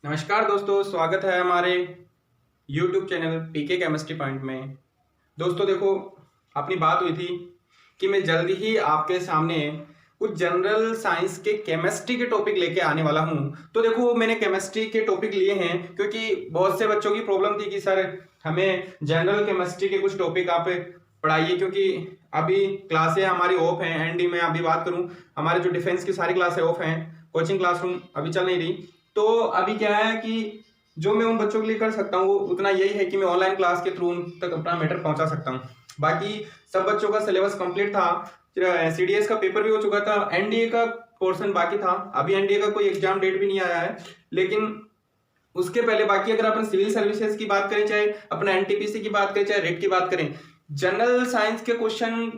नमस्कार दोस्तों, स्वागत है हमारे YouTube channel PK chemistry point में। दोस्तों देखो, अपनी बात हुई थी कि मैं जल्दी ही आपके सामने कुछ जनरल साइंस के केमिस्ट्री के टॉपिक लेके आने वाला हूं। तो देखो, मैंने केमिस्ट्री के टॉपिक लिए हैं क्योंकि बहुत से बच्चों की प्रॉब्लम थी कि सर हमें जनरल केमिस्ट्री के कुछ टॉपिक आप पढ़ाइए, क्योंकि अभी क्लासें हमारी ऑफ हैं। एनडी में अभी बात करूं, हमारे जो डिफेंस की सारी क्लासें ऑफ हैं, कोचिंग क्लासरूम अभी चल नहीं रही। तो अभी क्या है कि जो मैं उन बच्चों के लिए कर सकता हूँ वो उतना यही है कि मैं ऑनलाइन क्लास के थ्रू उन तक अपना मैटर पहुंचा सकता हूँ। बाकी सब बच्चों का सिलेबस कंप्लीट था, सीडीएस का पेपर भी हो चुका था, एनडीए का पोर्शन बाकी था। अभी एनडीए का कोई एग्जाम डेट भी नहीं आया है, लेकिन उसके पहले बाकी अगर अपन सिविल सर्विसेज की बात करें, चाहे अपना एनटीपीसी की बात करें, चाहे रेट की बात करें, जनरल साइंस के क्वेश्चन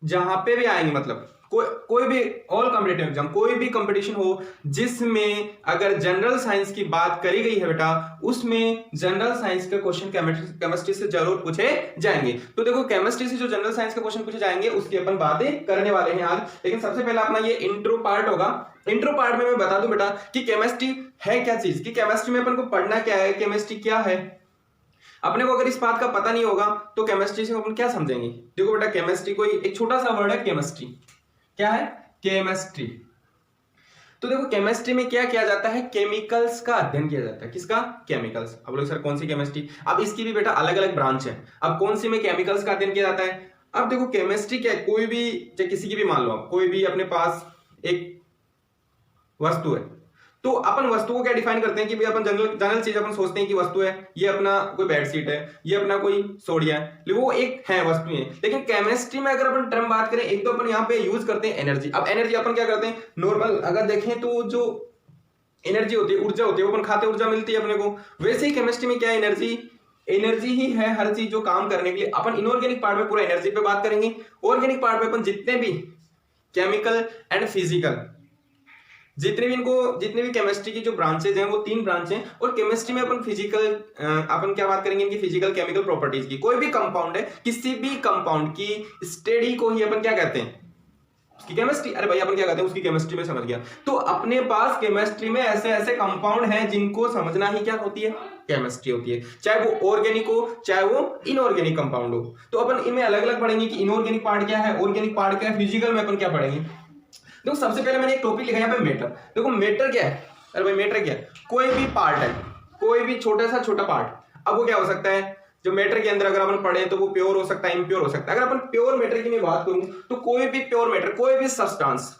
जहां पे भी आएंगे, मतलब कोई भी ऑल कॉम्पिटिटिव एग्जाम, कोई भी कंपटीशन हो जिसमें अगर जनरल साइंस की बात करी गई है बेटा, उसमें जनरल साइंस के क्वेश्चन केमिस्ट्री से जरूर पूछे जाएंगे। तो देखो, केमिस्ट्री से जो जनरल साइंस के क्वेश्चन पूछे जाएंगे उसकी अपन बातें करने वाले हैं आज। लेकिन सबसे पहले अपना ये इंट्रो पार्ट होगा। इंट्रो पार्ट में मैं बता दूं बेटा कि केमिस्ट्री है क्या चीज, कि केमिस्ट्री में अपन को पढ़ना क्या है, केमिस्ट्री क्या है। अपने को अगर इस बात का पता नहीं होगा तो केमिस्ट्री से अपन क्या समझेंगे। देखो बेटा, केमिस्ट्री कोई एक छोटा सा वर्ड है, केमिस्ट्री क्या है, केमिस्ट्री। तो देखो, केमिस्ट्री में क्या किया जाता है, केमिकल्स का अध्ययन किया जाता है। किसका, केमिकल्स। अब लोग सर कौन सी केमिस्ट्री, अब इसकी भी बेटा अलग अलग ब्रांच है। अब कौन सी में केमिकल्स का अध्ययन किया जाता है। अब देखो, केमिस्ट्री क्या है, कोई भी, चाहे किसी की भी मान लो, कोई भी अपने पास एक वस्तु है, तो अपन वस्तु को क्या डिफाइन करते हैं कि भाई अपन जनरल चीज अपन सोचते हैं कि वस्तु है, ये अपना कोई बेडशीट है, ये अपना कोई सोडिया है, वो एक है वस्तु है। लेकिन केमिस्ट्री में अगर अपन टर्म बात करें, एक तो अपन यहाँ पे यूज करते हैं एनर्जी। अब एनर्जी अपन क्या करते हैं, नॉर्मल अगर देखें तो जो एनर्जी होती है, ऊर्जा होती है, वो अपन खाते ऊर्जा मिलती है अपने को। वैसे ही केमिस्ट्री में क्या है, एनर्जी ही है हर चीज जो काम करने के लिए। अपन इनऑर्गेनिक पार्ट में पूरा एनर्जी पे बात करेंगे, ऑर्गेनिक पार्ट में अपन जितने भी केमिकल एंड फिजिकल, जितने भी केमिस्ट्री की जो ब्रांचेज हैं वो 3 ब्रांच हैं। और केमिस्ट्री में अपन अपन क्या बात करेंगे, इनकी फिजिकल केमिकल प्रॉपर्टीज की। कोई भी कंपाउंड है, किसी भी कंपाउंड की स्टडी को ही अपन क्या कहते हैं, उसकी केमिस्ट्री। अरे भाई, अपन क्या कहते हैं, उसकी केमिस्ट्री में समझ गया। तो अपने पास केमिस्ट्री में ऐसे ऐसे कंपाउंड हैं जिनको समझना ही क्या होती है, केमिस्ट्री होती है। चाहे वो ऑर्गेनिक हो, चाहे वो इनऑर्गेनिक कंपाउंड हो। तो अपन इनमें अलग अलग पढ़ेंगे कि इनऑर्गेनिक पार्ट क्या है, ऑर्गेनिक पार्ट क्या है, फिजिकल में अपन क्या पढ़ेंगे। देखो, सबसे पहले मैंने एक टॉपिक लिखा यहाँ पे, मैटर। देखो, मैटर क्या है, अरे भाई मैटर क्या है, कोई भी पार्ट है, कोई भी छोटा सा छोटा पार्ट। अब वो क्या हो सकता है, जो मैटर के अंदर अगर अपन पढ़े तो वो प्योर हो सकता है, इम्प्योर हो सकता है। अगर अपन प्योर मैटर की मैं बात करूं तो कोई भी प्योर मैटर, कोई भी सब्सटेंस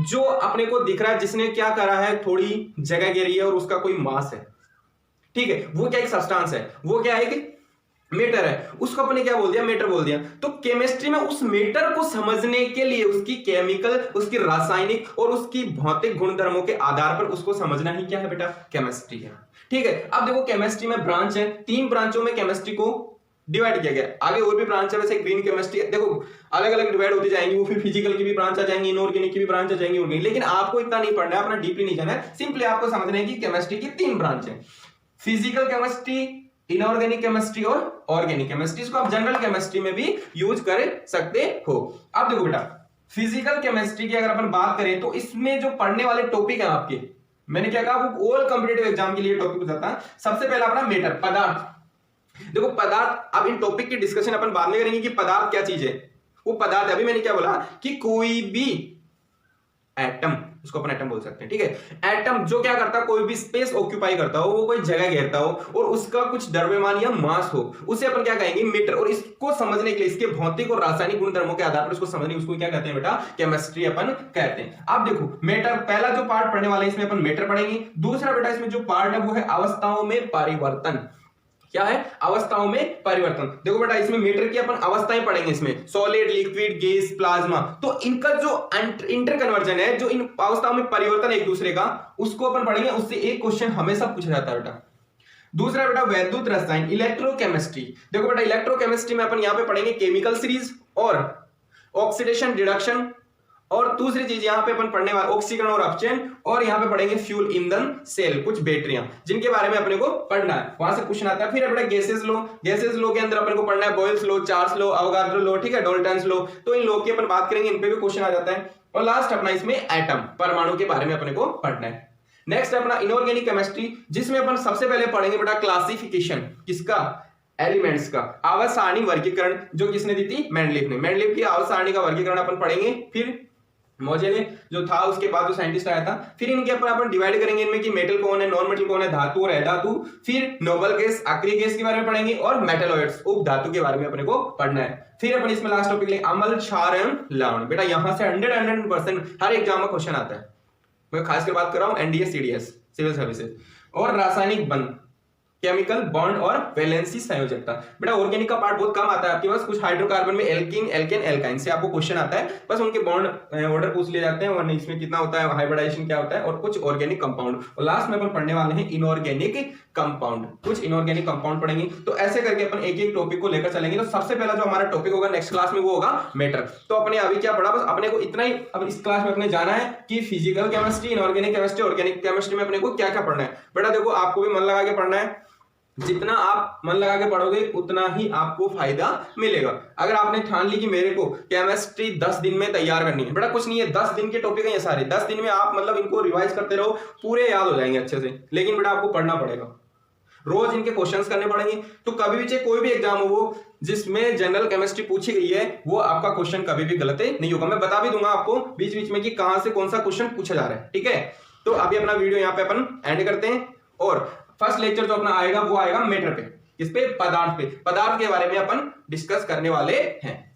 जो अपने को दिख रहा है, जिसने क्या करा है, थोड़ी जगह घेरी है और उसका कोई मास है, ठीक है, वो क्या एक सब्सटेंस है, वो क्या है कि मेटर है, उसको अपने क्या बोल दिया, मेटर बोल दिया। तो केमिस्ट्री में उस मेटर को समझने के लिए उसकी केमिकल, उसकी रासायनिक और उसकी भौतिक गुणधर्मों के आधार पर उसको समझना ही क्या है बेटा, केमिस्ट्री है। ठीक है। अब देखो, केमिस्ट्री में ब्रांच है, 3 ब्रांचों में केमिस्ट्री को डिवाइड किया गया। आगे और भी ब्रांच है, वैसे ग्रीन केमिस्ट्री, देखो अलग अलग डिवाइड होती जाएंगी, वो फिर फिजिकल की भी ब्रांच आ जाएंगी, इनऑर्गेनिक की भी ब्रांच आ जाएंगी, ऑर्गेनिक। लेकिन आपको इतना नहीं पढ़ना है, अपना डीपली नहीं जाना है, सिंपली आपको समझना है कि केमिस्ट्री की 3 ब्रांच है, फिजिकल केमिस्ट्री, इनऑर्गेनिक केमिस्ट्री और ऑर्गेनिक केमिस्ट्री। इसको आप जनरल केमिस्ट्री में भी यूज कर सकते हो। अब देखो बेटा, फिजिकल केमिस्ट्री की अगर अपन बात करें तो इसमें जो पढ़ने वाले टॉपिक है आपके, मैंने क्या कहा, वो ऑल कॉम्पिटिटिव एग्जाम के लिए टॉपिक हो जाता है। सबसे पहला अपना मैटर, पदार्थ। देखो पदार्थ, अब इन टॉपिक की डिस्कशन अपन बाद में करेंगे कि पदार्थ क्या चीज है, वो पदार्थ है। अभी मैंने क्या बोला कि कोई भी एटम, उसको अपन एटम बोल सकते हैं, ठीक है। एटम जो क्या करता है, कोई भी स्पेस ऑक्यूपाई करता हो, वो कोई जगह घेरता हो और उसका कुछ द्रव्यमान या मास हो, उसे अपन क्या कहेंगे, मीटर। और इसको समझने के लिए, इसके भौतिक और रासायनिक गुणधर्मों के आधार पर इसको समझने, उसको क्या कहते हैं बेटा, केमिस्ट्री अपन कहते हैं। अब देखो, मेटर, पहला जो पार्ट पढ़ने वाले इसमें अपन मेटर पढ़ेंगे। दूसरा बेटा इसमें जो पार्ट है वो है अवस्थाओं में परिवर्तन। क्या है, अवस्थाओं में परिवर्तन। देखो बेटा, इसमें मीटर की अपन अवस्थाएं पढ़ेंगे, इसमें सॉलिड, लिक्विड, गैस, प्लाज्मा। तो इनका जो इंटर कन्वर्जन है, जो इन अवस्थाओं में परिवर्तन एक दूसरे का, उसको अपन पढ़ेंगे। उससे एक क्वेश्चन हमेशा पूछा जाता है बेटा। दूसरा बेटा वैद्युत रसायन, इलेक्ट्रोकेमिस्ट्री। देखो बेटा, इलेक्ट्रोकेमिस्ट्री में अपन यहां पे पढ़ेंगे केमिकल सीरीज और ऑक्सीडेशन, रिडक्शन। और दूसरी चीज यहां पे अपन पढ़ने वाले ऑक्सीकरण और अपचयन। और यहां पे पढ़ेंगे फ्यूल ईंधन सेल, कुछ बैटरियां, जिनके बारे में अपने को पढ़ना है, वहां से क्वेश्चन आता है। फिर अपने गैसेस लो, गैसेस लो के अंदर अपन को पढ़ना है बॉयल्स लो, चार्ल्स लो, अवोगाड्रो लो, ठीक है, डाल्टन्स लो। तो इन लो की अपन बात करेंगे, इन पे भी क्वेश्चन आ जाता है। और लास्ट अपना इसमें एटम, परमाणु के बारे में अपने को पढ़ना है। नेक्स्ट है अपना इनऑर्गेनिक केमिस्ट्री, जिसमें अपन सबसे पहले पढ़ेंगे बेटा क्लासिफिकेशन किसका, एलिमेंट्स का, आवर्त सारणी वर्गीकरण, जो किसने दी थी, मेंडलीफ ने। मेंडलीफ की आवर्त सारणी का वर्गीकरण अपन पढ़ेंगे। फिर मोजेले जो था उसके बाद जो साइंटिस्ट आया था, फिर इनके अपन डिवाइड करेंगे इनमें कि मेटल कौन है, नॉन मेटल कौन है, धातु और अधातु। फिर नोबल गैस, आखिरी गैस के बारे में पढ़ेंगे और मेटलॉइड्स उप धातु के बारे में अपने को पढ़ना है। फिर अपन इसमें लास्ट टॉपिक लेंगे अम्ल, क्षार एवं लवण। बेटा यहां से 100% हर एग्जाम में क्वेश्चन आता है। मैं खास कर बात कर रहा हूं एनडीए सीडीएस सिविल सर्विसेज। और रासायनिक बंध, केमिकल बॉन्ड और वैलेंसी संयोजकता। बेटा ऑर्गेनिक का पार्ट बहुत कम आता है आपके पास, कुछ हाइड्रोकार्बन में एल्कीन, एल्केन, एल्काइन से आपको क्वेश्चन आता है, बस उनके बॉन्ड ऑर्डर पूछ लिए जाते हैं और इसमें कितना होता है, हाइब्रिडाइजेशन क्या होता है, और कुछ ऑर्गेनिक कंपाउंड। और लास्ट में अपन पढ़ने वाले हैं इनऑर्गेनिक कंपाउंड, कुछ इनऑर्गेनिक कंपाउंड पढ़ेंगे। तो ऐसे करके अपन एक एक टॉपिक को लेकर चलेंगे। तो सबसे पहला जो हमारा टॉपिक होगा नेक्स्ट क्लास में वो होगा मैटर। तो अपने अभी क्या पढ़ा, बस अपने को इतना ही अब इस क्लास में अपने जाना है कि physical chemistry, inorganic chemistry, organic chemistry में अपने को क्या क्या पढ़ना है। बेटा देखो आपको भी मन लगा के पढ़ना है, जितना आप मन लगा के पढ़ोगे उतना ही आपको फायदा मिलेगा। अगर आपने ठान ली कि मेरे को केमिस्ट्री 10 दिन में तैयार करनी है, बेटा कुछ नहीं है, 10 दिन के टॉपिक है ये सारे, 10 दिन में आप मतलब इनको रिवाइज करते रहो, पूरे याद हो जाएंगे अच्छे से। लेकिन बेटा आपको पढ़ना पड़ेगा, रोज इनके क्वेश्चंस करने पड़ेंगे। तो कभी भी चाहे कोई भी एग्जाम हो वो जिसमें जनरल केमिस्ट्री पूछी गई है, वो आपका क्वेश्चन कभी भी गलत नहीं होगा। मैं बता भी दूंगा आपको बीच बीच में कि कहां से कौन सा क्वेश्चन पूछा जा रहा है, ठीक है। तो अभी अपना वीडियो यहाँ पे अपन एंड करते हैं और फर्स्ट लेक्चर जो अपना आएगा वो आएगा मैटर पे, इस पे पदार्थ पे, पदार्थ के बारे में अपन डिस्कस करने वाले हैं।